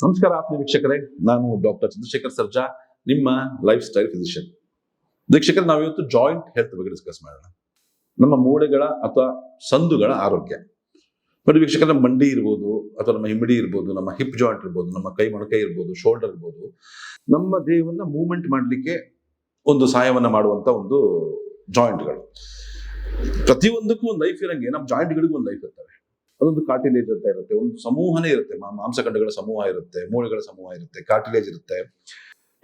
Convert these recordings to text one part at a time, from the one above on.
ನಮಸ್ಕಾರ ಆತ್ಮೀಯ ವೀಕ್ಷಕರೇ, ನಾನು ಡಾಕ್ಟರ್ ಚಂದ್ರಶೇಖರ್ ಸರ್ಜಾ, ನಿಮ್ಮ ಲೈಫ್ ಸ್ಟೈಲ್ ಫಿಸಿಷಿಯನ್. ವೀಕ್ಷಕರೇ, ನಾವಿವತ್ತು ಜಾಯಿಂಟ್ ಹೆಲ್ತ್ ಬಗ್ಗೆ ಡಿಸ್ಕಸ್ ಮಾಡೋಣ. ನಮ್ಮ ಮೂಳೆಗಳ ಅಥವಾ ಸಂದುಗಳ ಆರೋಗ್ಯ. ನೋಡಿ ವೀಕ್ಷಕರೇ, ನಮ್ಮ ಮಂಡಿ ಇರ್ಬೋದು, ಅಥವಾ ನಮ್ಮ ಹಿಮ್ಮಡಿ ಇರ್ಬೋದು, ನಮ್ಮ ಹಿಪ್ ಜಾಯಿಂಟ್ ಇರ್ಬೋದು, ನಮ್ಮ ಕೈ ಮೊಣಕೈ ಇರ್ಬೋದು, ಶೋಲ್ಡರ್ ಇರ್ಬೋದು, ನಮ್ಮ ದೇಹವನ್ನ ಮೂವ್ಮೆಂಟ್ ಮಾಡಲಿಕ್ಕೆ ಒಂದು ಸಹಾಯವನ್ನ ಮಾಡುವಂತ ಒಂದು ಜಾಯಿಂಟ್ಗಳು. ಪ್ರತಿಯೊಂದಕ್ಕೂ ಒಂದು ಲೈಫ್ ಇರಂಗೆ ನಮ್ಮ ಜಾಯಿಂಟ್ಗಳಿಗೂ ಒಂದು ಲೈಫ್ ಇರ್ತವೆ. ಅದೊಂದು ಕಾರ್ಟಿಲೇಜ್ ಅಂತ ಇರುತ್ತೆ, ಒಂದು ಸಮೂಹನೇ ಇರುತ್ತೆ, ಮಾಂಸಖಂಡಗಳ ಸಮೂಹ ಇರುತ್ತೆ, ಮೂಳೆಗಳ ಸಮೂಹ ಇರುತ್ತೆ, ಕಾರ್ಟಿಲೇಜ್ ಇರುತ್ತೆ,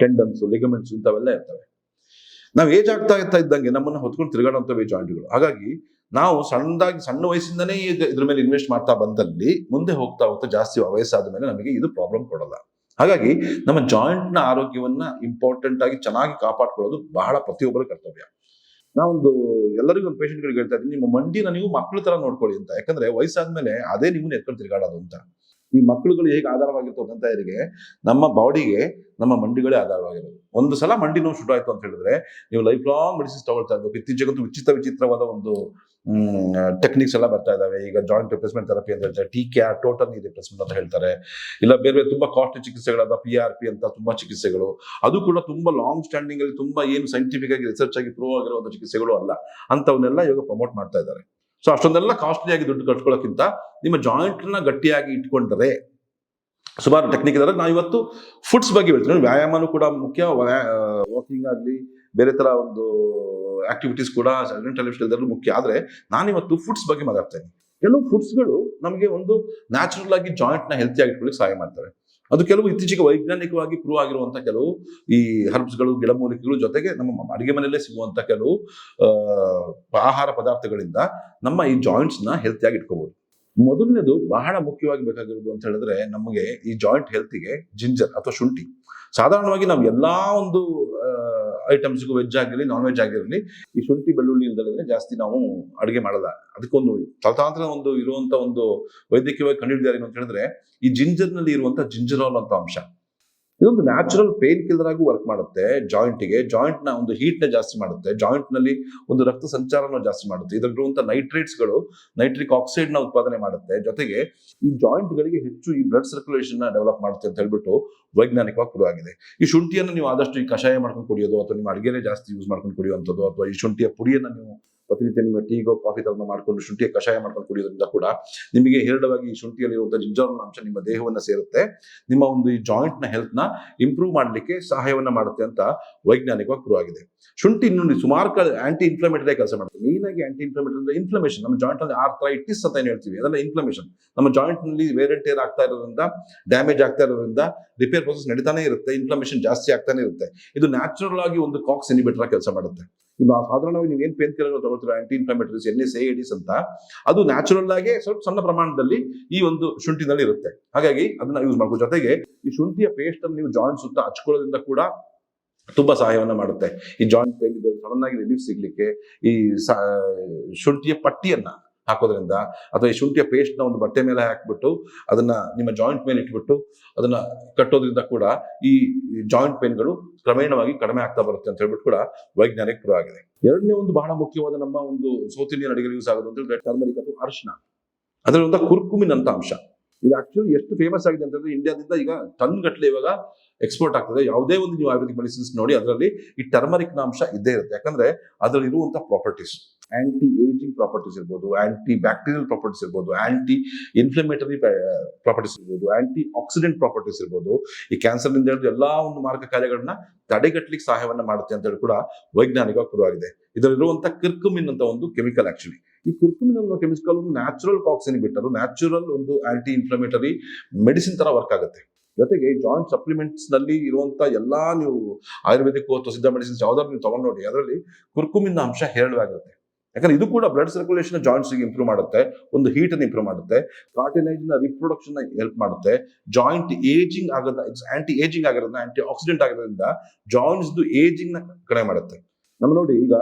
ಟೆಂಡನ್ಸ್, ಲಿಗಮೆಂಟ್ಸ್ ಇಂಥವೆಲ್ಲ ಇರ್ತವೆ. ನಾವು ಏಜ್ ಆಗ್ತಾ ಇದ್ದಂಗೆ ನಮ್ಮನ್ನ ಹೊತ್ಕೊಂಡು ತಿರುಗಾಡುವಂಥವು ಜಾಯಿಂಟ್ಗಳು. ಹಾಗಾಗಿ ನಾವು ಸಣ್ಣ ವಯಸ್ಸಿಂದನೇ ಇದ್ರ ಮೇಲೆ ಇನ್ವೆಸ್ಟ್ ಮಾಡ್ತಾ ಬಂದಲ್ಲಿ ಮುಂದೆ ಹೋಗ್ತಾ ಜಾಸ್ತಿ ವಯಸ್ಸಾದ ಮೇಲೆ ನಮಗೆ ಇದು ಪ್ರಾಬ್ಲಮ್ ಕೊಡಲ್ಲ. ಹಾಗಾಗಿ ನಮ್ಮ ಜಾಯಿಂಟ್ ನ ಆರೋಗ್ಯವನ್ನ ಇಂಪಾರ್ಟೆಂಟ್ ಆಗಿ ಚೆನ್ನಾಗಿ ಕಾಪಾಡ್ಕೊಳ್ಳೋದು ಬಹಳ ಪ್ರತಿಯೊಬ್ಬರ ಕರ್ತವ್ಯ. ನಾವೊಂದು ಎಲ್ಲರಿಗೂ ಒಂದು ಪೇಷಂಟ್ಗಳಿಗೆ ಹೇಳ್ತಾ ಇದ್ದೀನಿ, ನಿಮ್ಮ ಮಂಡಿನ ನೀವು ಮಕ್ಕಳ ತರ ನೋಡ್ಕೊಳ್ಳಿ ಅಂತ. ಯಾಕಂದ್ರೆ ವಯಸ್ಸಾದ್ಮೇಲೆ ಅದೇ ನೀವು ಎತ್ಕೊಂಡು ತಿರುಗಾಡೋದು ಅಂತ. ಈ ಮಕ್ಕಳುಗಳು ಹೇಗೆ ಆಧಾರವಾಗಿರ್ತವೆ ಅಂತ ಇವರಿಗೆ ನಮ್ಮ ಬಾಡಿಗೆ ನಮ್ಮ ಮಂಡಿಗಳೇ ಆಧಾರವಾಗಿರೋದು. ಒಂದು ಸಲ ಮಂಡಿ ನೋವು ಶುರು ಆಯ್ತು ಅಂತ ಹೇಳಿದ್ರೆ ನೀವು ಲೈಫ್ ಲಾಂಗ್ ಮೆಡಿಸಿನ್ಸ್ ತಗೊಳ್ತಾ ಇರ್ಬೇಕು. ಇತ್ತೀಚೆಗಂತೂ ವಿಚಿತ್ರವಾದ ಒಂದು ಟೆಕ್ನಿಕ್ಸ್ ಎಲ್ಲ ಬರ್ತಾ ಇದಾವೆ. ಈಗ ಜಾಯಿಂಟ್ ರಿಪ್ಲೇಸ್ಮೆಂಟ್ ಥೆರಪಿ ಅಂತ ಹೇಳ್ತಾರೆ, TCAR, ಟೋಟಲ್ ನೀ ರಿಪ್ಲೇಸ್ಮೆಂಟ್ ಅಂತ ಹೇಳ್ತಾರೆ. ಇಲ್ಲ ಬೇರೆ ತುಂಬಾ ಕಾಸ್ಟ್ಲಿ ಚಿಕಿತ್ಸೆಗಳಾದ PRP ಅಂತ ತುಂಬಾ ಚಿಕಿತ್ಸೆಗಳು. ಅದು ಕೂಡ ತುಂಬಾ ಲಾಂಗ್ ಸ್ಟ್ಯಾಂಡಿಂಗ್ ಅಲ್ಲಿ ತುಂಬಾ ಏನು ಸೈಂಟಿಫಿಕ್ ಆಗಿ ರಿಸರ್ಚ್ ಆಗಿ ಪ್ರೂವ್ ಆಗಿರುವಂತ ಚಿಕಿತ್ಸೆಗಳು ಅಲ್ಲ. ಅಂತವನ್ನೆಲ್ಲ ಇವಾಗ ಪ್ರಮೋಟ್ ಮಾಡ್ತಾ ಇದ್ದಾರೆ. ಸೊ ಅಷ್ಟೊಂದೆಲ್ಲ ಕಾಸ್ಟ್ಲಿ ಆಗಿ ದುಡ್ಡು ಕಟ್ಕೊಳ್ಳೋಕ್ಕಿಂತ ನಿಮ್ಮ ಜಾಯಿಂಟ್ ನ ಗಟ್ಟಿಯಾಗಿ ಇಟ್ಕೊಂಡ್ರೆ ಸುಮಾರು ಟೆಕ್ನಿಕ್ ಇದ್ದಾರೆ. ನಾವು ಇವತ್ತು ಫುಡ್ಸ್ ಬಗ್ಗೆ ಹೇಳ್ತೀವಿ. ವ್ಯಾಯಾಮನೂ ಕೂಡ ಮುಖ್ಯ, ವಾಕಿಂಗ್ ಆಗಲಿ ಬೇರೆ ತರ ಒಂದು ಆಕ್ಟಿವಿಟೀಸ್ ಕೂಡ ಮುಖ್ಯ. ಆದ್ರೆ ನಾನಿವತ್ತು ಫುಡ್ಸ್ ಬಗ್ಗೆ ಮಾತಾಡ್ತೇನೆ. ಕೆಲವು ಫುಡ್ಸ್ಗಳು ನಮಗೆ ಒಂದು ನ್ಯಾಚುರಲ್ ಆಗಿ ಜಾಯಿಂಟ್ ನ ಹೆಲ್ತಿ ಆಗಿಟ್ಕೊಳ್ಳಿಕ್ಕೆ ಸಹಾಯ ಮಾಡ್ತವೆ. ಅದು ಕೆಲವು ಇತ್ತೀಚೆಗೆ ವೈಜ್ಞಾನಿಕವಾಗಿ ಪ್ರೂವ್ ಆಗಿರುವಂತಹ ಕೆಲವು ಈ ಹರ್ಬ್ಸ್ಗಳು, ಗಿಡಮೂಲಿಕೆಗಳು, ಜೊತೆಗೆ ನಮ್ಮ ಅಡಿಗೆ ಮನೆಯಲ್ಲೇ ಸಿಗುವಂತ ಕೆಲವು ಆಹಾರ ಪದಾರ್ಥಗಳಿಂದ ನಮ್ಮ ಈ ಜಾಯಿಂಟ್ಸ್ ನ ಹೆಲ್ತಿಯಾಗಿ ಇಟ್ಕೋಬಹುದು. ಮೊದಲನೇದು ಬಹಳ ಮುಖ್ಯವಾಗಿ ಬೇಕಾಗಿರೋದು ಅಂತ ಹೇಳಿದ್ರೆ ನಮಗೆ ಈ ಜಾಯಿಂಟ್ ಹೆಲ್ತಿಗೆ ಜಿಂಜರ್ ಅಥವಾ ಶುಂಠಿ. ಸಾಧಾರಣವಾಗಿ ನಾವು ಎಲ್ಲಾ ಒಂದು ಐಟಮ್ಸ್ಗೂ ವೆಜ್ ಆಗಿರಲಿ ನಾನ್ ವೆಜ್ ಆಗಿರಲಿ ಈ ಶುಂಠಿ ಬೆಳ್ಳುಳ್ಳಿ ಇಲ್ದಲೆ ಜಾಸ್ತಿ ನಾವು ಅಡುಗೆ ಮಾಡಲ್ಲ. ಅದಕ್ಕೊಂದು ತಲತಾಂತ್ರ ಒಂದು ಇರುವಂತ ಒಂದು ವೈದ್ಯಕೀಯವಾಗಿ ಕಂಡುಹಿಡಿದಾರೆ ಅಂತ ಹೇಳಿದ್ರೆ ಈ ಜಿಂಜರ್ ನಲ್ಲಿ ಇರುವಂತ ಜಿಂಜರಾಲ್ ಅಂತ ಅಂಶ. ಇದೊಂದು ನ್ಯಾಚುರಲ್ ಪೇನ್ ಕಿಲ್ಲರ್ ಆಗಿ ವರ್ಕ್ ಮಾಡುತ್ತೆ. ಜಾಯಿಂಟ್ ನ ಒಂದು ಹೀಟ್ ನ ಜಾಸ್ತಿ ಮಾಡುತ್ತೆ, ಜಾಯಿಂಟ್ ನಲ್ಲಿ ಒಂದು ರಕ್ತ ಸಂಚಾರನ ಜಾಸ್ತಿ ಮಾಡುತ್ತೆ. ಇದರಲ್ಲಿರುವಂತ ನೈಟ್ರೇಟ್ಸ್ಗಳು ನೈಟ್ರಿಕ್ ಆಕ್ಸೈಡ್ ನ ಉತ್ಪಾದನೆ ಮಾಡುತ್ತೆ. ಜೊತೆಗೆ ಈ ಜಾಯಿಂಟ್ ಗಳಿಗೆ ಹೆಚ್ಚು ಈ ಬ್ಲಡ್ ಸರ್ಕ್ಯುಲೇಷನ್ ನ ಡೆವಲಪ್ ಮಾಡುತ್ತೆ ಅಂತ ಹೇಳ್ಬಿಟ್ಟು ವೈಜ್ಞಾನಿಕವಾಗಿ ಪ್ರೂವ್ ಆಗಿದೆ. ಈ ಶುಂಠಿಯನ್ನು ನೀವು ಆದಷ್ಟು ಈ ಕಷಾಯ ಮಾಡ್ಕೊಂಡು ಕುಡಿಯೋದು, ಅಥವಾ ನಿಮ್ಮ ಅಡುಗೆನೇ ಜಾಸ್ತಿ ಯೂಸ್ ಮಾಡ್ಕೊಂಡು ಕುಡಿಯುವಂಥದ್ದು, ಅಥವಾ ಈ ಶುಂಠಿಯ ಪುಡಿಯನ್ನು ನೀವು ಪ್ರತಿನಿತ್ಯ ನಿಮ್ಮ ಟೀಗೋ ಕಾಫಿ ತರ ಮಾಡ್ಕೊಂಡು ಶುಂಠಿಯ ಕಷಾಯ ಮಾಡ್ಕೊಂಡು ಕುಡಿಯೋದ್ರಿಂದ ಕೂಡ ನಿಮಗೆ ಹೇರಳವಾಗಿ ಈ ಶುಂಠಿಯಲ್ಲಿರುವಂತಹ ಜಿಂಜರ್ನ ಅಂಶ ನಿಮ್ಮ ದೇಹವನ್ನ ಸೇರುತ್ತೆ, ನಿಮ್ಮ ಒಂದು ಈ ಜಾಯಿಂಟ್ ನ ಹೆಲ್ತ್ ನ ಇಂಪ್ರೂವ್ ಮಾಡ್ಲಿಕ್ಕೆ ಸಹಾಯವನ್ನ ಮಾಡುತ್ತೆ ಅಂತ ವೈಜ್ಞಾನಿಕವಾಗಿ ಪ್ರೂವ್ ಆಗಿದೆ. ಶುಂಠಿ ನೋಡಿ ಸುಮಾರು ಆಂಟಿ ಇನ್ಫ್ಲಮೇಟರಿ ಕೆಲಸ ಮಾಡುತ್ತೆ. ಮೇನ್ ಆಗಿ ಆಂಟಿ ಇನ್ಫ್ಲಮೇಟರಿ ಅಂದ್ರೆ ಇನ್ಫ್ಲಮೇಷನ್, ನಮ್ಮ ಜಾಯಿಂಟ್ ಅಲ್ಲಿ ಆರ್ಥ್ರೈಟಿಸ್ ಅಂತ ಏನ್ ಹೇಳ್ತೀವಿ ಅದೆಲ್ಲ ಇನ್ಫ್ಲಮೇಷನ್. ನಮ್ಮ ಜಾಯಿಂಟ್ ನಲ್ಲಿ ವೇರ್ ಅಂಡ್ ಟೇರ್ ಆಗ್ತಾ ಇರೋದ್ರಿಂದ, ಡ್ಯಾಮೇಜ್ ಆಗ್ತಾ ಇರೋದ್ರಿಂದ ರಿಪೇರ್ ಪ್ರೊಸೆಸ್ ನಡೀತಾನೆ ಇರುತ್ತೆ, ಇನ್ಫ್ಲಮೇಷನ್ ಜಾಸ್ತಿ ಆಗ್ತಾನೆ ಇರುತ್ತೆ. ಇದು ನ್ಯಾಚುರಲ್ ಆಗಿ ಒಂದು ಕಾಕ್ಸ್ ಇನಿಬಿಟರ್ ಕೆಲಸ ಮಾಡುತ್ತೆ. ಇನ್ನು ಸಾಧಾರಣವಾಗಿ ನೀವು ಏನ್ ಪೇನ್ ಕಿಲ್ಲರ್ ತಗೊಳ್ತೀರೋ ಆಂಟಿ ಇನ್ಫ್ಲಮೇಟರೀಸ್, NSAIDs ಅಂತ, ಅದು ನ್ಯಾಚುರಲ್ ಆಗಿ ಸ್ವಲ್ಪ ಸಣ್ಣ ಪ್ರಮಾಣದಲ್ಲಿ ಈ ಒಂದು ಶುಂಠಿನಲ್ಲಿ ಇರುತ್ತೆ. ಹಾಗಾಗಿ ಅದನ್ನ ಯೂಸ್ ಮಾಡ್ಬೋದು. ಜೊತೆಗೆ ಈ ಶುಂಠಿಯ ಪೇಸ್ಟ್ ಅನ್ನು ನೀವು ಜಾಯಿಂಟ್ ಸುತ್ತ ಹಚ್ಕೊಳ್ಳೋದ್ರಿಂದ ಕೂಡ ತುಂಬಾ ಸಹಾಯವನ್ನ ಮಾಡುತ್ತೆ. ಈ ಜಾಯಿಂಟ್ ಪೇನ್ ಸಡನ್ ಆಗಿ ರಿಲೀಫ್ ಸಿಗ್ಲಿಕ್ಕೆ ಈ ಶುಂಠಿಯ ಪಟ್ಟಿಯನ್ನ ಹಾಕೋದ್ರಿಂದ, ಅಥವಾ ಈ ಶುಂಠಿಯ ಪೇಸ್ಟ್ ನ ಒಂದು ಬಟ್ಟೆ ಮೇಲೆ ಹಾಕ್ಬಿಟ್ಟು ಅದನ್ನ ನಿಮ್ಮ ಜಾಯಿಂಟ್ ಮೇಲೆ ಇಟ್ಬಿಟ್ಟು ಅದನ್ನ ಕಟ್ಟೋದ್ರಿಂದ ಕೂಡ ಈ ಜಾಯಿಂಟ್ ಪೇನ್ಗಳು ಕ್ರಮೇಣವಾಗಿ ಕಡಿಮೆ ಆಗ್ತಾ ಬರುತ್ತೆ ಅಂತ ಹೇಳ್ಬಿಟ್ಟು ಕೂಡ ವೈಜ್ಞಾನಿಕ ಪ್ರೂವ್ ಆಗಿದೆ. ಎರಡನೇ ಒಂದು ಬಹಳ ಮುಖ್ಯವಾದ ನಮ್ಮ ಒಂದು ಸೌತ್ ಇಂಡಿಯನ್ ಅಡಿಗೆ ಯೂಸ್ ಆಗೋದು ಅಂತ ಹೇಳಿದ್ರೆ ಟರ್ಮರಿಕ್ ಅಥವಾ ಅರಿಶಿನ. ಅದರಲ್ಲಿ ಕುರ್ಕುಮಿನ್ ಅಂತ ಅಂಶ. ಇದು ಆಕ್ಚುಲಿ ಎಷ್ಟು ಫೇಮಸ್ ಆಗಿದೆ ಅಂತಂದ್ರೆ ಇಂಡಿಯಾದಿಂದ ಈಗ ಟನ್ ಗಟ್ಟಲೆ ಇವಾಗ ಎಕ್ಸ್ಪೋರ್ಟ್ ಆಗ್ತದೆ. ಯಾವುದೇ ಒಂದು ನೀವು ಆಯುರ್ವೇದಿಕ್ ಮೆಡಿಸಿನ್ಸ್ ನೋಡಿ ಅದರಲ್ಲಿ ಈ ಟರ್ಮರಿಕ್ ನ ಅಂಶ ಇದ್ದೇ ಇರುತ್ತೆ. ಯಾಕಂದ್ರೆ ಅದರಲ್ಲಿ ಇರುವಂತಹ ಪ್ರಾಪರ್ಟೀಸ್, ಆಂಟಿ ಏಜಿಂಗ್ ಪ್ರಾಪರ್ಟೀಸ್ ಇರ್ಬೋದು, ಆಂಟಿ ಬ್ಯಾಕ್ಟೀರಿಯಲ್ ಪ್ರಾಪರ್ಟೀಸ್ ಇರ್ಬೋದು, ಆಂಟಿ ಇನ್ಫ್ಲಮೇಟರಿ ಪ್ರಾಪರ್ಟೀಸ್ ಇರ್ಬೋದು, ಆಂಟಿ ಆಕ್ಸಿಡೆಂಟ್ ಪ್ರಾಪರ್ಟೀಸ್ ಇರ್ಬೋದು, ಈ ಕ್ಯಾನ್ಸರ್ ನಿಂದ ಹಿಡಿದು ಎಲ್ಲಾ ಒಂದು ಮಾರಕ ಕಾಯಿಲೆಗಳನ್ನ ತಡೆಗಟ್ಟಲಿಕ್ಕೆ ಸಹಾಯವನ್ನ ಮಾಡುತ್ತೆ ಅಂತ ಹೇಳಿ ಕೂಡ ವೈಜ್ಞಾನಿಕವಾಗಿ ಪ್ರೂವ್ ಆಗಿದೆ. ಇದರಲ್ಲಿರುವಂತಹ ಕುರ್ಕುಮಿನ್ ಅಂತ ಒಂದು ಕೆಮಿಕಲ್. ಆಕ್ಚುಲಿ ಈ ಕುರ್ಕುಮಿನ್ ಅನ್ನೋ ಕೆಮಿಕಲ್ ಒಂದು ನ್ಯಾಚುರಲ್ ಕಾಕ್ಸ್ ಇನ್ಹಿಬಿಟರ್, ನ್ಯಾಚುರಲ್ ಒಂದು ಆಂಟಿ ಇನ್ಫ್ಲಮೇಟರಿ ಮೆಡಿಸಿನ್ ತರ ವರ್ಕ್ ಆಗುತ್ತೆ. ಜೊತೆಗೆ ಜಾಯಿಂಟ್ ಸಪ್ಲಿಮೆಂಟ್ಸ್ ನಲ್ಲಿ ಇರುವಂತ ಎಲ್ಲಾ ನೀವು ಆಯುರ್ವೇದಿಕ್ ಅಥವಾ ಸಿದ್ಧ ಮೆಡಿಸಿನ್ಸ್ ಯಾವ್ದಾದ್ರು ನೀವು ತಗೊಂಡು ನೋಡಿ, ಅದರಲ್ಲಿ ಕುರ್ಕುಮಿನ್ ಅಂಶ ಹೇರಳವಾಗಿರುತ್ತೆ. ಯಾಕಂದ್ರೆ ಇದು ಕೂಡ ಬ್ಲಡ್ ಸರ್ಕ್ಯುಲೇಷನ್ ಜಾಯಿಂಟ್ಸ್ ಇಂಪ್ರೂವ್ ಮಾಡುತ್ತೆ, ಒಂದು ಹೀಟ್ ಅನ್ನು ಇಂಪ್ರೂವ್ ಮಾಡುತ್ತೆ, ಕಾರ್ಟಿಲೇಜ್ ನ ರಿಪ್ರೊಡಕ್ಷನ್ ಹೆಲ್ಪ್ ಮಾಡುತ್ತೆ, ಜಾಯಿಂಟ್ ಏಜಿಂಗ್ ಆಗೋದ ಆಂಟಿ ಏಜಿಂಗ್ ಆಗಿರೋದ್ರಿಂದ, ಆಂಟಿ ಆಕ್ಸಿಡೆಂಟ್ ಆಗಿರೋದ್ರಿಂದ ಜಾಯಿಂಟ್ಸ್ ಏಜಿಂಗ್ ನ ಕಡಿಮೆ ಮಾಡುತ್ತೆ. ನಮ್ಮ ನೋಡಿ ಈಗ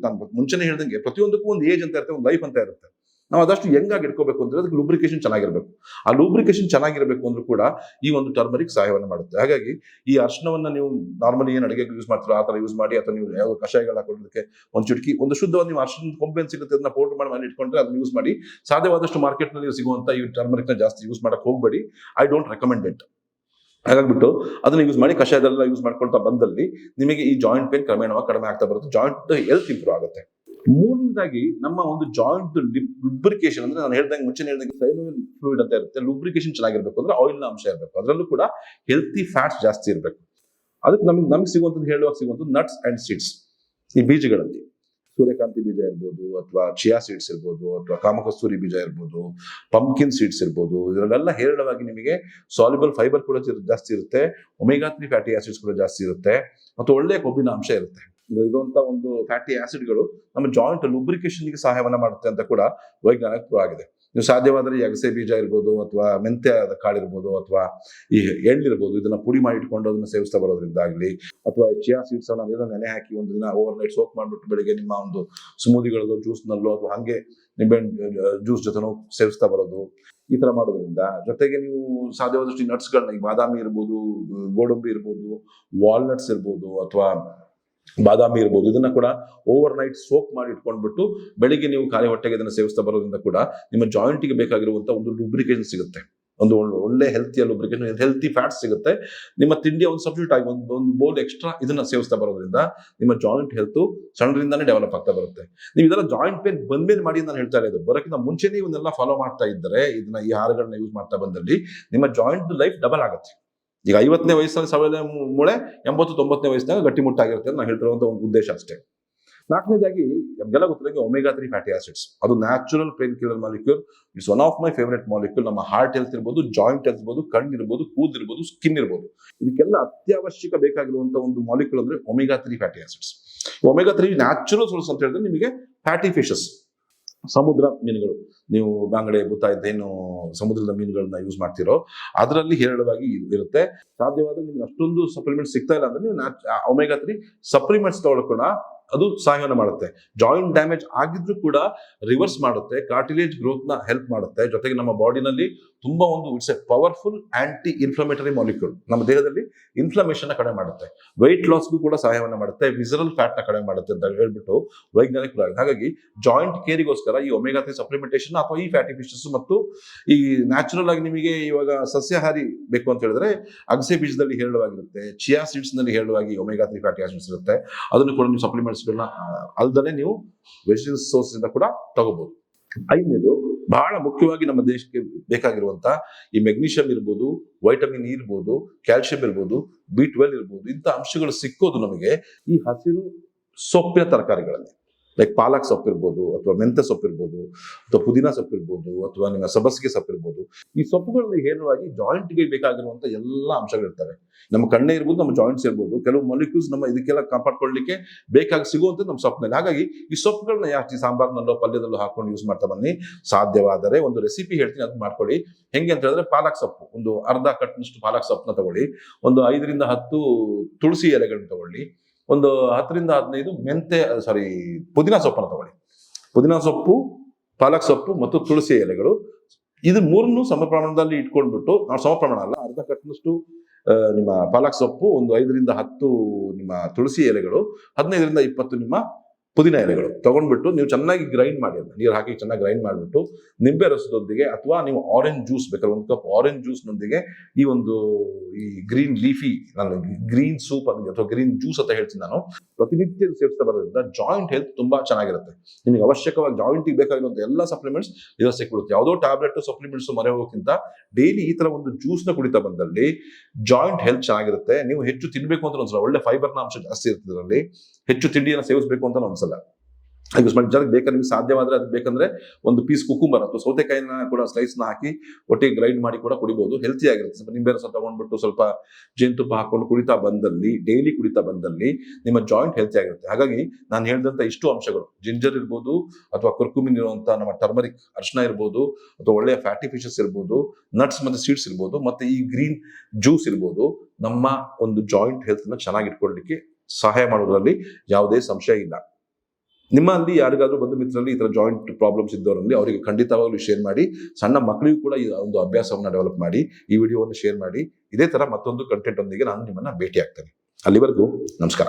ನಾನು ಮುಂಚೆನೆ ಹೇಳ್ದಂಗೆ ಪ್ರತಿಯೊಂದಕ್ಕೂ ಒಂದು ಏಜ್ ಅಂತ ಇರುತ್ತೆ, ಒಂದು ಲೈಫ್ ಅಂತ ಇರುತ್ತೆ. ನಾವು ಅದಷ್ಟು ಹೆಂಗ್ ಆಗಿ ಇಟ್ಕೋಬೇಕು ಅಂದ್ರೆ ಅದಕ್ಕೆ ಲೂಬ್ರಿಕೇಶನ್ ಚೆನ್ನಾಗಿರ್ಬೇಕು. ಆ ಲೂಬ್ರಿಕೇಶನ್ ಚೆನ್ನಾಗಿರ್ಬೇಕು ಅಂದ್ರೂ ಕೂಡ ಈ ಒಂದು ಟರ್ಮರಿಕ್ ಸಹಾಯವನ್ನು ಮಾಡುತ್ತೆ. ಹಾಗಾಗಿ ಈ ಅರ್ಶನವನ್ನ ನೀವು ನಾರ್ಮಲಿ ಏನ್ ಅಡಿಗೆ ಯೂಸ್ ಮಾಡ್ತೀರೋ ಆ ತರ ಯೂಸ್ ಮಾಡಿ, ಅಥವಾ ನೀವು ಯಾವ ಕಷಾಯಗಳು ಹಾಕೊಳ್ಳೋದಕ್ಕೆ ಒಂದು ಚುಟುಕಿ, ಒಂದು ಶುದ್ಧವಾಗಿ ನೀವು ಅರ್ಶನ ಕೊಂಬೆನ್ ಸಿಗುತ್ತೆ ಅದನ್ನ ಪೌಡರ್ ಮಾಡಿ ಇಟ್ಕೊಂಡ್ರೆ ಅದನ್ನ ಯೂಸ್ ಮಾಡಿ. ಸಾಧ್ಯವಾದಷ್ಟು ಮಾರ್ಕೆಟ್ ನಲ್ಲಿ ಸಿಗುವಂತ ಈ ಟರ್ಮರಿಕ್ ನ ಜಾಸ್ತಿ ಯೂಸ್ ಮಾಡಕ್ ಹೋಗ್ಬೇಡಿ. I don't recommend it. ಹಾಗಾಗ್ಬಿಟ್ಟು ಅದನ್ನ ಯೂಸ್ ಮಾಡಿ, ಕಷಾಯದೆಲ್ಲ ಯೂಸ್ ಮಾಡ್ಕೊಳ್ತಾ ಬಂದಲ್ಲಿ ನಿಮಗೆ ಈ ಜಾಯಿಂಟ್ ಪೇನ್ ಕ್ರಮೇಣವಾಗಿ ಕಡಿಮೆ ಆಗ್ತಾ ಬರುತ್ತೆ, ಜಾಯಿಂಟ್ ಹೆಲ್ತ್ ಇಂಪ್ರೂವ್ ಆಗುತ್ತೆ. ಮೂರನೇದಾಗಿ ನಮ್ಮ ಒಂದು ಜಾಯಿಂಟ್ ಲುಬ್ರಿಕೇಶನ್, ಅಂದ್ರೆ ನಾನು ಹೇಳ್ದಂಗೆ ಮುಂಚೆ ಹೇಳ್ದಂಗೆ ಸೈನೋವಿಯಲ್ ಫ್ಲೂಯಿಡ್ ಅಂತ ಇರುತ್ತೆ. ಲುಬ್ರಿಕೇಶನ್ ಚೆನ್ನಾಗಿರ್ಬೇಕು ಅಂದ್ರೆ ಆಯಿಲ್ ನ ಅಂಶ ಇರಬೇಕು, ಅದರಲ್ಲೂ ಕೂಡ ಹೆಲ್ತಿ ಫ್ಯಾಟ್ಸ್ ಜಾಸ್ತಿ ಇರಬೇಕು. ಅದಕ್ಕೆ ನಮ್ಗೆ ಸಿಗುವಂಥದ್ದು ನಟ್ಸ್ ಅಂಡ್ ಸೀಡ್ಸ್. ಈ ಬೀಜಗಳಲ್ಲಿ ಸೂರ್ಯಕಾಂತಿ ಬೀಜ ಇರ್ಬೋದು, ಅಥವಾ ಚಿಯಾ ಸೀಡ್ಸ್ ಇರ್ಬೋದು, ಅಥವಾ ಕಾಮಕಸ್ತೂರಿ ಬೀಜ ಇರ್ಬೋದು, ಪಂಪ್ಕಿನ್ ಸೀಡ್ಸ್ ಇರ್ಬೋದು. ಇದರಲ್ಲೆಲ್ಲ ಹೇರಳವಾಗಿ ನಿಮಗೆ ಸಾಲ್ಯುಬಲ್ ಫೈಬರ್ ಕೂಡ ಜಾಸ್ತಿ ಇರುತ್ತೆ, ಒಮೆಗಾ 3 ಫ್ಯಾಟಿ ಆಸಿಡ್ಸ್ ಕೂಡ ಜಾಸ್ತಿ ಇರುತ್ತೆ, ಮತ್ತು ಒಳ್ಳೆಯ ಕೊಬ್ಬಿನ ಅಂಶ ಇರುತ್ತೆ. ಇರುವಂತ ಒಂದು ಫ್ಯಾಟಿ ಆಸಿಡ್ಗಳು ನಮ್ಮ ಜಾಯಿಂಟ್ ಲುಬ್ರಿಕೇಶನ್ಗೆ ಸಹಾಯವನ್ನ ಮಾಡುತ್ತೆ ಅಂತ ಕೂಡ ವೈಜ್ಞಾನಿಕ ಪ್ರೂವ್ ಆಗಿದೆ. ನೀವು ಸಾಧ್ಯವಾದರೆ ಈ ಅಗಸೆ ಬೀಜ ಇರ್ಬೋದು, ಅಥವಾ ಮೆಂತ್ಯದ ಕಾಳಿರ್ಬೋದು, ಅಥವಾ ಈ ಎಳ್ಳಿರ್ಬೋದು, ಇದನ್ನ ಪುಡಿ ಮಾಡಿ ಇಟ್ಕೊಂಡು ಅದನ್ನ ಸೇವಿಸ್ತಾ ಬರೋದ್ರಿಂದ ಆಗ್ಲಿ, ಅಥವಾ ಚಿಯಾ ಸೀಡ್ಸ್ ಅನ್ನ ನೀರನ್ನ ನೆನೆ ಹಾಕಿ ಒಂದು ದಿನ ಓವರ್ ನೈಟ್ ಸೋಕ್ ಮಾಡ್ಬಿಟ್ಟು ಬೆಳಿಗ್ಗೆ ನಿಮ್ಮ ಒಂದು ಸ್ಮೂದಿಗಳಲ್ಲೋ ಜ್ಯೂಸ್ನಲ್ಲೋ ಅಥವಾ ಹಂಗೆ ನಿಂಬೆ ಜ್ಯೂಸ್ ಜೊತೆನೋ ಸೇವಿಸ್ತಾ ಬರೋದು, ಈ ತರ ಮಾಡೋದ್ರಿಂದ, ಜೊತೆಗೆ ನೀವು ಸಾಧ್ಯವಾದಷ್ಟು ಈ ನಟ್ಸ್ಗಳನ್ನ, ಈ ಬಾದಾಮಿ ಇರ್ಬೋದು, ಗೋಡಂಬಿ ಇರ್ಬೋದು, ವಾಲ್ನಟ್ಸ್ ಇರ್ಬೋದು, ಅಥವಾ ಬಾದಾಮಿ ಇರ್ಬೋದು, ಇದನ್ನ ಕೂಡ ಓವರ್ ನೈಟ್ ಸೋಕ್ ಮಾಡಿ ಇಟ್ಕೊಂಡ್ಬಿಟ್ಟು ಬೆಳಿಗ್ಗೆ ನೀವು ಖಾಲಿ ಹೊಟ್ಟೆಗೆ ಇದನ್ನ ಸೇವಿಸ್ತಾ ಬರೋದ್ರಿಂದ ಕೂಡ ನಿಮ್ಮ ಜಾಯಿಂಟ್ಗೆ ಬೇಕಾಗಿರುವಂತಹ ಒಂದು ಲುಬ್ರಿಕೇಶನ್ ಸಿಗುತ್ತೆ, ಒಂದು ಒಳ್ಳೆ ಹೆಲ್ತಿಯ ಲುಬ್ರಿಕೇಶನ್, ಹೆಲ್ತಿ ಫ್ಯಾಟ್ಸ್ ಸಿಗುತ್ತೆ. ನಿಮ್ಮ ತಿಂಡಿಯ ಒಂದು ಸಬ್ಸ್ಟಿಟ್ಯೂಟ್ ಆಗಿ ಒಂದು ಬೋಲ್ ಎಕ್ಸ್ಟ್ರಾ ಇದನ್ನ ಸೇವಿಸ್ತಾ ಬರೋದ್ರಿಂದ ನಿಮ್ಮ ಜಾಯಿಂಟ್ ಹೆಲ್ತ್ ಸಣ್ಣರಿಂದಾನೇ ಡೆವಲಪ್ ಆಗ್ತಾ ಬರುತ್ತೆ. ನೀವು ಇದೆಲ್ಲ ಜಾಯಿಂಟ್ ಪೇನ್ ಬಂದ್ಮೇಲೆ ಮಾಡಿ ನಾನು ಹೇಳ್ತಾ ಇರೋದು, ಬರೋಕ್ಕಿಂತ ಮುಂಚೆನೇ ಇವನ್ನೆಲ್ಲ ಫಾಲೋ ಮಾಡ್ತಾ ಇದ್ದರೆ, ಇದನ್ನ ಈ ಆಹಾರಗಳನ್ನ ಯೂಸ್ ಮಾಡ್ತಾ ಬಂದಲ್ಲಿ ನಿಮ್ಮ ಜಾಯಿಂಟ್ ಲೈಫ್ ಡಬಲ್ ಆಗುತ್ತೆ. ಈಗ 50ನೇ ವಯಸ್ಸಲ್ಲಿ ಸವೆಲೆ ಮೂಳೆ 80-90ನೇ ವಯಸ್ಸಿನಾಗ ಗಟ್ಟಿಮುಟ್ಟಾಗಿರುತ್ತೆ ಅಂತ ನಾನು ಹೇಳ್ತಿರುವಂತ ಒಂದು ಉದ್ದೇಶ ಅಷ್ಟೇ. ನಾಲ್ಕನೇದಾಗಿ ನಮಗೆಲ್ಲ ಗೊತ್ತಿರೋ ಒಮೆಗಾ 3 ಫ್ಯಾಟಿ ಆಸಿಡ್ಸ್, ಅದು natural pain killer molecule. It's one of my favourite molecule. ನಮ್ಮ ಹಾರ್ಟ್ ಹೆಲ್ತ್ ಇರ್ಬೋದು, ಜಾಯಿಂಟ್ ಹೆಲ್ತ್ ಇರ್ಬೋದು, ಕಣ್ಣು ಇರ್ಬೋದು, ಕೂದಲು ಇರ್ಬೋದು, ಸ್ಕಿನ್ ಇರ್ಬೋದು, ಇದಕ್ಕೆಲ್ಲ ಅತ್ಯವಶ್ಯಕ ಬೇಕಾಗಿರುವಂತ ಒಂದು ಮಾಲಿಕ್ಯೂಲ್ ಅಂದ್ರೆ omega 3 fatty acids. Omega 3 natural source ಅಂತ ಹೇಳಿದ್ರೆ ನಿಮಗೆ ಫ್ಯಾಟಿ ಫಿಶಸ್, ಸಮುದ್ರ ಮೀನುಗಳು, ನೀವು ಬಾಂಗಡೆ ಬುತ್ತಾಯಿ ಏನು ಸಮುದ್ರದ ಮೀನುಗಳನ್ನ ಯೂಸ್ ಮಾಡ್ತಿರೋ ಅದರಲ್ಲಿ ಹೇರಳವಾಗಿ ಇರುತ್ತೆ. ಸಾಧ್ಯವಾದ್ರೆ ನಿಮ್ಗೆ ಅಷ್ಟೊಂದು ಸಪ್ಲಿಮೆಂಟ್ ಸಿಗ್ತಾ ಇಲ್ಲ ಅಂದ್ರೆ ನೀವು ಒಮೆಗಾ 3 ಸಪ್ಲಿಮೆಂಟ್ಸ್ ತಗೊಳ್ಕೋಣ, ಅದು ಸಹಾಯವನ್ನು ಮಾಡುತ್ತೆ. ಜಾಯಿಂಟ್ ಡ್ಯಾಮೇಜ್ ಆಗಿದ್ರು ಕೂಡ ರಿವರ್ಸ್ ಮಾಡುತ್ತೆ, ಕಾರ್ಟಿಲೇಜ್ ಗ್ರೋತ್ ನ ಹೆಲ್ಪ್ ಮಾಡುತ್ತೆ. ಜೊತೆಗೆ ನಮ್ಮ ಬಾಡಿನಲ್ಲಿ ತುಂಬಾ ಒಂದು it's A powerful aunty inflammatory molecule, ನಮ್ಮ ದೇಹದಲ್ಲಿ ಇನ್ಫ್ಲಮೇಷನ್ ಕಡಿಮೆ ಮಾಡುತ್ತೆ, ವೆಯ್ಟ್ ಲಾಸ್ಗೂ ಕೂಡ ಸಹಾಯವನ್ನು ಮಾಡುತ್ತೆ, ವಿಸರಲ್ ಫ್ಯಾಟ್ ನ ಕಡಿಮೆ ಮಾಡುತ್ತೆ ಅಂತ ಹೇಳ್ಬಿಟ್ಟು ವೈಜ್ಞಾನಿಕ. ಹಾಗಾಗಿ ಜಾಯಿಂಟ್ ಕೇರಿಗೋಸ್ಕರ ಈ ಒಮೆಗಾ 3 ಸಪ್ಲಿಮೆಂಟೇಷನ್ ಅಥವಾ ಈ ಫ್ಯಾಟಿ ಫಿಶಸ್ ಮತ್ತು ಈ ನ್ಯಾಚುರಲ್ ಆಗಿ ನಿಮಗೆ ಇವಾಗ ಸಸ್ಯಾಹಾರಿ ಬೇಕು ಅಂತ ಹೇಳಿದ್ರೆ ಅಗಸೆ ಬೀಜದಲ್ಲಿ ಹೇರಳವಾಗಿರುತ್ತೆ, ಚಿಯಾ ಸೀಡ್ಸ್ ನಲ್ಲಿ ಹೇರಳವಾಗಿ ಒಮೆಗಾ 3 ಫ್ಯಾಟಿ ಆಸಿಡ್ಸ್ ಇರುತ್ತೆ, ಅದನ್ನು ಕೂಡ ನೀವು ಸಪ್ಲಿಮೆಂಟ್ಸ್ ಅಲ್ಲದೆ ನೀವು ವೆಜಿಟೇಬಲ್ ಸೋರ್ಸ್ ಇಂದ ಕೂಡ ತಗೋಬಹುದು. ಐದನೇದು ಬಹಳ ಮುಖ್ಯವಾಗಿ ನಮ್ಮ ದೇಶಕ್ಕೆ ಬೇಕಾಗಿರುವಂತ ಈ ಮೆಗ್ನೀಷಿಯಂ ಇರ್ಬೋದು, ವೈಟಮಿನ್ ಇ ಇರ್ಬೋದು, ಕ್ಯಾಲ್ಸಿಯಂ ಇರ್ಬೋದು, B12 ಇರ್ಬೋದು, ಇಂಥ ಅಂಶಗಳು ಸಿಕ್ಕೋದು ನಮಗೆ ಈ ಹಸಿರು ಸೊಪ್ಪಿನ ತರಕಾರಿಗಳಲ್ಲಿ. ಲೈಕ್ ಪಾಲಕ್ ಸೊಪ್ಪು ಇರ್ಬೋದು, ಅಥವಾ ಮೆಂತ್ಯ ಸೊಪ್ಪು ಇರ್ಬೋದು, ಅಥವಾ ಪುದೀನ ಸೊಪ್ಪು ಇರ್ಬೋದು, ಅಥವಾ ನಿಮ್ಮ ಸಬ್ಬಸಿಗೆ ಸೊಪ್ಪು ಇರ್ಬೋದು. ಈ ಸೊಪ್ಪುಗಳಲ್ಲಿ ಹೇರಳವಾಗಿ ಜಾಯಿಂಟ್ಗೆ ಬೇಕಾಗಿರುವಂತ ಎಲ್ಲ ಅಂಶಗಳಿರ್ತವೆ. ನಮ್ಮ ಕಣ್ಣೇ ಇರ್ಬೋದು, ನಮ್ಮ ಜಾಯಿಂಟ್ಸ್ ಇರ್ಬೋದು, ಕೆಲವು ಮಾಲಿಕ್ಯೂಲ್ಸ್ ನಮ್ಮ ಇದಕ್ಕೆಲ್ಲ ಕಾಪಾಡ್ಕೊಳ್ಳಿಕ್ಕೆ ಬೇಕಾಗಿ ಸಿಗುವಂತ ನಮ್ಮ ಸೊಪ್ಪಿನಲ್ಲಿ. ಹಾಗಾಗಿ ಈ ಸೊಪ್ಪುಗಳನ್ನ ಜಾಸ್ತಿ ಸಾಂಬಾರ್ನಲ್ಲೋ ಪಲ್ಯದಲ್ಲೋ ಹಾಕೊಂಡು ಯೂಸ್ ಮಾಡ್ತಾ ಬನ್ನಿ. ಸಾಧ್ಯವಾದರೆ ಒಂದು ರೆಸಿಪಿ ಹೇಳ್ತೀನಿ, ಅದನ್ನ ಮಾಡ್ಕೊಳ್ಳಿ. ಹೆಂಗೆ ಅಂತ ಹೇಳಿದ್ರೆ, ಪಾಲಕ್ ಸೊಪ್ಪು ಒಂದು ಅರ್ಧ ಕಟ್ನಷ್ಟು ಪಾಲಕ್ ಸೊಪ್ಪನ್ನ ತಗೊಳ್ಳಿ, ಒಂದು 5-10 ತುಳಸಿ ಎಲೆಗಳನ್ನ ತಗೊಳ್ಳಿ, ಒಂದು 10-15 ಪುದೀನ ಸೊಪ್ಪನ್ನು ತಗೊಳ್ಳಿ. ಪುದೀನ ಸೊಪ್ಪು, ಪಾಲಕ್ ಸೊಪ್ಪು ಮತ್ತು ತುಳಸಿ ಎಲೆಗಳು, ಇದು ಮೂರನ್ನು ಸಮ ಪ್ರಮಾಣದಲ್ಲಿ ಇಟ್ಕೊಂಡ್ಬಿಟ್ಟು, ನಾವು ಸಮ ಪ್ರಮಾಣ ಅಲ್ಲ, ಅರ್ಧ ಕಟ್ನಷ್ಟು ನಿಮ್ಮ ಪಾಲಕ್ ಸೊಪ್ಪು, ಒಂದು 5-10 ನಿಮ್ಮ ತುಳಸಿ ಎಲೆಗಳು, 15-20 ನಿಮ್ಮ ಪುದೀನ ಎಲೆಗಳು ತಗೊಂಡ್ಬಿಟ್ಟು ನೀವು ಚೆನ್ನಾಗಿ ಗ್ರೈಂಡ್ ಮಾಡಿ, ಅದನ್ನ ನೀರು ಹಾಕಿ ಚೆನ್ನಾಗಿ ಗ್ರೈಂಡ್ ಮಾಡಿಬಿಟ್ಟು ನಿಂಬೆ ರಸದೊಂದಿಗೆ, ಅಥವಾ ನೀವು ಆರೆಂಜ್ ಜ್ಯೂಸ್ ಬೇಕಾದ್ರೆ 1 ಕಪ್ ಆರೆಂಜ್ ಜ್ಯೂಸ್ ನೊಂದಿಗೆ ಈ ಗ್ರೀನ್ ಲೀಫಿ, ನಾನು ಗ್ರೀನ್ ಸೂಪ್ ಅಥವಾ ಗ್ರೀನ್ ಜ್ಯೂಸ್ ಅಂತ ಹೇಳ್ತೀನಿ ನಾನು, ಪ್ರತಿನಿತ್ಯ ಸೇವಿಸ್ತಾ ಬರೋದ್ರಿಂದ ಜಾಯಿಂಟ್ ಹೆಲ್ತ್ ತುಂಬಾ ಚೆನ್ನಾಗಿರುತ್ತೆ. ನಿಮಗೆ ಅವಶ್ಯಕವಾಗಿ ಜಾಯಿಂಟ್ ಬೇಕಾಗಿರುವಂತ ಎಲ್ಲ ಸಪ್ಲಿಮೆಂಟ್ಸ್ ಇದರ ಸಿಕ್ಬಿಡುತ್ತೆ. ಯಾವುದೋ ಟ್ಯಾಬ್ಲೆಟ್ ಸಪ್ಲಿಮೆಂಟ್ಸ್ ಮರೆ ಹೋಗೋಕ್ಕಿಂತ ಡೈಲಿ ಈ ತರ ಒಂದು ಜ್ಯೂಸ್ ನ ಕುಡಿತಾ ಬಂದಲ್ಲಿ ಜಾಯಿಂಟ್ ಹೆಲ್ತ್ ಚೆನ್ನಾಗಿರುತ್ತೆ. ನೀವು ಹೆಚ್ಚು ತಿನ್ಬೇಕು ಅಂತ ಅನ್ಸಲ್ಲ, ಒಳ್ಳೆ ಫೈಬರ್ನ ಅಂಶ ಜಾಸ್ತಿ ಇರ್ತದೆ ಅದರಲ್ಲಿ, ಹೆಚ್ಚು ತಿಂಡಿಯನ್ನು ಸೇವಿಸಬೇಕು ಅಂತ ಅನ್ಸಲ್ಲ. ಜನಕ್ಕೆ ಬೇಕಾದ್ರೆ ನಿಮ್ಗೆ ಸಾಧ್ಯವಾದ್ರೆ ಅದಕ್ಕೆ ಬೇಕಂದ್ರೆ ಒಂದು ಪೀಸ್ ಕುಕುಂಬರ್ ಅಥವಾ ಸೌತೆಕಾಯಿನ ಕೂಡ ಸ್ಲೈಸ್ನ ಹಾಕಿ ಒಟ್ಟಿಗೆ ಗ್ರೈಂಡ್ ಮಾಡಿ ಕೂಡ ಕುಡಿಬಹುದು, ಹೆಲ್ತಿ ಆಗಿರುತ್ತೆ. ಸ್ವಲ್ಪ ನಿಂಬೆ ರಸ ತಗೊಂಡ್ಬಿಟ್ಟು ಸ್ವಲ್ಪ ಜೇನುತುಪ್ಪ ಹಾಕೊಂಡು ಕುಡಿತಾ ಬಂದಲ್ಲಿ, ಡೈಲಿ ಕುಡಿತಾ ಬಂದಲ್ಲಿ ನಿಮ್ಮ ಜಾಯಿಂಟ್ ಹೆಲ್ತಿ ಆಗಿರುತ್ತೆ. ಹಾಗಾಗಿ ನಾನು ಹೇಳಿದಂತ ಇಷ್ಟು ಅಂಶಗಳು, ಜಿಂಜರ್ ಇರ್ಬೋದು, ಅಥವಾ ಕುರ್ಕುಮಿನ್ ಇರುವಂತಹ ನಮ್ಮ ಟರ್ಮರಿಕ್ ಅರಿಶಿನ ಇರ್ಬೋದು, ಅಥವಾ ಒಳ್ಳೆಯ ಫ್ಯಾಟಿ ಫಿಶಸ್ ಇರ್ಬೋದು, ನಟ್ಸ್ ಮತ್ತು ಸೀಡ್ಸ್ ಇರ್ಬೋದು, ಮತ್ತೆ ಈ ಗ್ರೀನ್ ಜ್ಯೂಸ್ ಇರ್ಬೋದು, ನಮ್ಮ ಒಂದು ಜಾಯಿಂಟ್ ಹೆಲ್ತ್ ನ ಚೆನ್ನಾಗಿ ಇಟ್ಕೊಳ್ಳಲಿಕ್ಕೆ ಸಹಾಯ ಮಾಡೋದ್ರಲ್ಲಿ ಯಾವುದೇ ಸಂಶಯ ಇಲ್ಲ. ನಿಮ್ಮಲ್ಲಿ ಯಾರಿಗಾದ್ರೂ ಬಂಧು ಮಿತ್ರರಲ್ಲಿ ಈ ತರ ಜಾಯಿಂಟ್ ಪ್ರಾಬ್ಲಮ್ಸ್ ಇದ್ದವರಲ್ಲಿ ಅವರಿಗೆ ಖಂಡಿತವಾಗ್ಲೂ ಶೇರ್ ಮಾಡಿ. ಸಣ್ಣ ಮಕ್ಕಳಿಗೂ ಕೂಡ ಈ ಒಂದು ಅಭ್ಯಾಸವನ್ನ ಡೆವಲಪ್ ಮಾಡಿ ಈ ವಿಡಿಯೋವನ್ನು ಶೇರ್ ಮಾಡಿ. ಇದೇ ತರ ಮತ್ತೊಂದು ಕಂಟೆಂಟ್ ಒಂದಿಗೆ ನಾನು ನಿಮ್ಮನ್ನ ಭೇಟಿ ಆಗ್ತೇನೆ. ಅಲ್ಲಿವರೆಗೂ ನಮಸ್ಕಾರ.